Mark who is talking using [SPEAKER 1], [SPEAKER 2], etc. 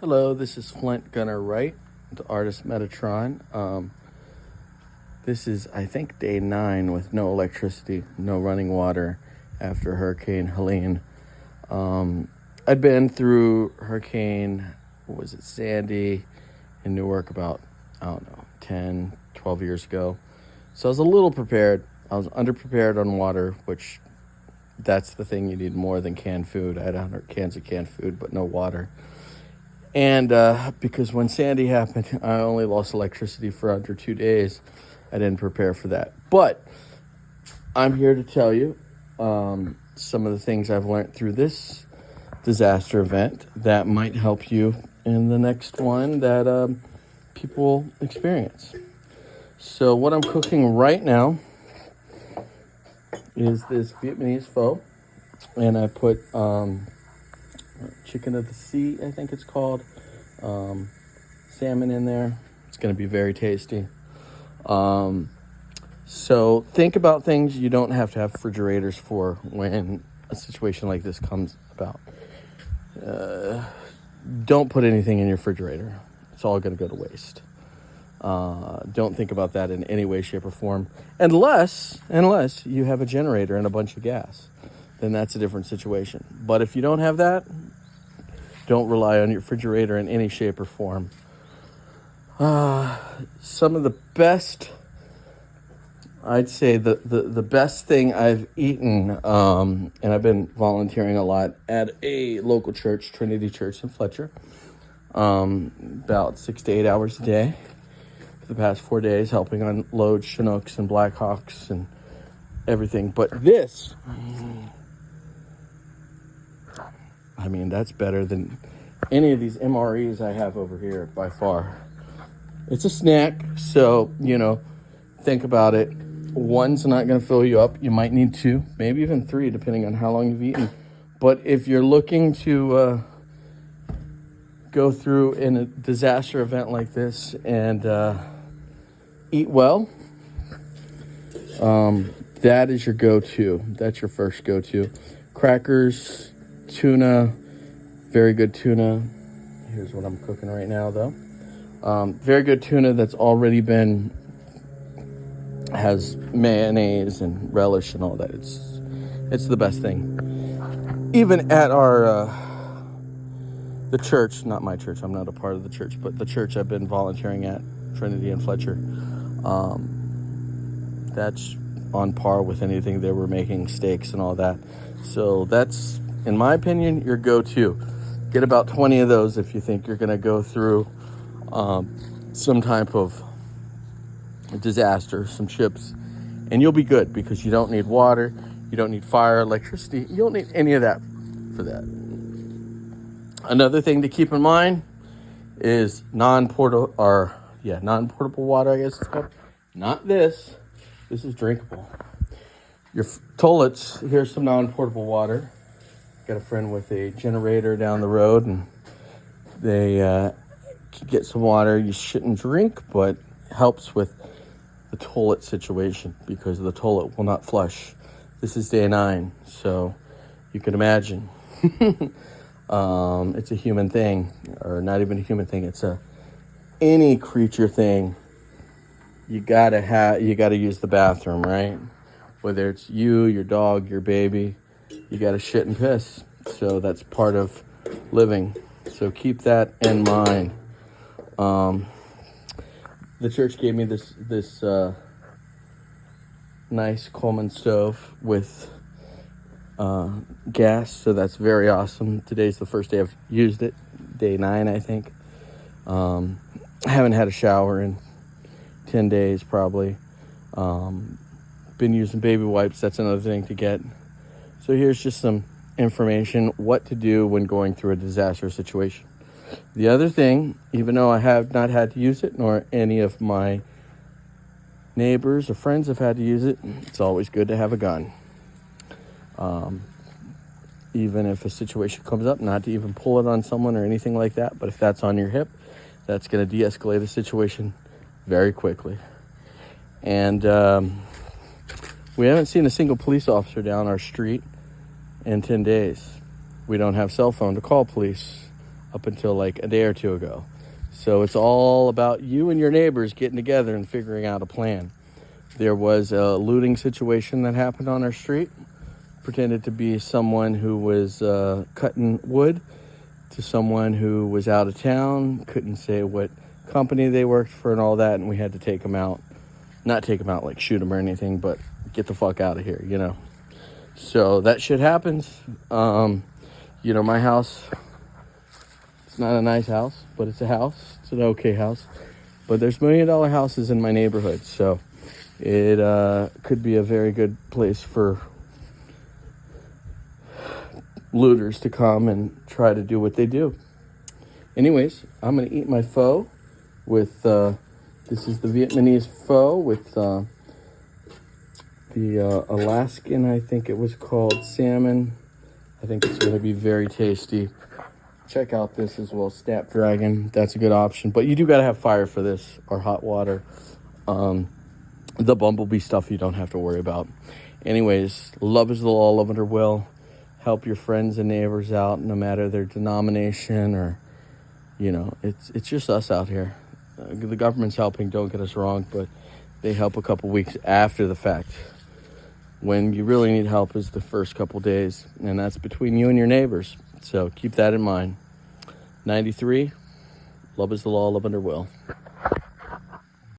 [SPEAKER 1] Hello, this is Flint Gunner Wright, the artist Metatron. This is, I think, day 9 with no electricity, no running water after Hurricane Helene. I'd been through Hurricane, Sandy in Newark about, 10, 12 years ago. So I was a little prepared. I was underprepared on water, which that's the thing you need more than canned food. I had 100 cans of canned food, but no water. And because when Sandy happened, I only lost electricity for under 2 days. I didn't prepare for that. But I'm here to tell you some of the things I've learned through this disaster event that might help you in the next one that people experience. So what I'm cooking right now is this Vietnamese pho. And I put chicken of the sea, I think it's called. Salmon in there. It's going to be very tasty. So think about things you don't have to have refrigerators for when a situation like this comes about. Don't put anything in your refrigerator. It's all going to go to waste. Don't think about that in any way, shape, or form. Unless you have a generator and a bunch of gas. Then that's a different situation. But if you don't have that, don't rely on your refrigerator in any shape or form. Some of the best, I'd say the best thing I've eaten, and I've been volunteering a lot at a local church, Trinity Church in Fletcher, about 6 to 8 hours a day for the past 4 days, helping unload Chinooks and Blackhawks and everything. But this, I mean, that's better than any of these MREs I have over here by far. It's a snack, so, think about it. One's not going to fill you up. You might need 2, maybe even 3, depending on how long you've eaten. But if you're looking to go through in a disaster event like this and eat well, that is your go-to. That's your first go-to. Crackers, tuna, very good tuna. Here's what I'm cooking right now, though. Very good tuna that's already has mayonnaise and relish and all that. It's the best thing. Even at the church, not my church, I'm not a part of the church, but the church I've been volunteering at, Trinity and Fletcher, that's on par with anything they were making, steaks and all that. So that's, in my opinion, your go-to. Get about 20 of those if you think you're going to go through some type of disaster, some chips, and you'll be good because you don't need water, you don't need fire, electricity, you don't need any of that for that. Another thing to keep in mind is non-portable water, I guess it's called. Not this. This is drinkable. Your toilets, here's some non-portable water. Got a friend with a generator down the road, and they get some water you shouldn't drink, but helps with the toilet situation because the toilet will not flush. This is day 9, so you can imagine. It's a human thing, or not even a human thing. It's any creature thing. You gotta use the bathroom, right? Whether it's you, your dog, your baby, you gotta shit and piss. So that's part of living. So keep that in mind. The church gave me this nice Coleman stove with gas, so that's very awesome. Today's the first day I've used it, day 9, I think. I haven't had a shower in 10 days probably. Been using baby wipes. That's another thing to get. So here's just some information what to do when going through a disaster situation. The other thing, even though I have not had to use it, nor any of my neighbors or friends have had to use it, it's always good to have a gun. Even if a situation comes up, not to even pull it on someone or anything like that, but if that's on your hip, that's going to de-escalate a situation very quickly. And we haven't seen a single police officer down our street in 10 days. We don't have cell phone to call police. up until like a day or two ago. So it's all about you and your neighbors getting together and figuring out a plan. There was a looting situation that happened on our street. Pretended to be someone who was cutting wood to someone who was out of town. Couldn't say what company they worked for and all that, and we had to take them out. Not take them out like shoot them or anything, but get the fuck out of here, you know. So that shit happens. You know, my house, it's not a nice house, but it's a house. It's an okay house. But there's $1 million houses in my neighborhood, so it could be a very good place for looters to come and try to do what they do. Anyways, I'm going to eat my pho with, this is the Vietnamese pho with the Alaskan, I think it was called, salmon. I think it's going to be very tasty. Check out this as well, Snapdragon. That's a good option. But you do got to have fire for this, or hot water. The bumblebee stuff you don't have to worry about. Anyways, love is the law, love under will. Help your friends and neighbors out, no matter their denomination or, you know, it's just us out here. The government's helping, don't get us wrong, but they help a couple weeks after the fact. When you really need help is the first couple days, and that's between you and your neighbors. So keep that in mind. 93, love is the law, love under will.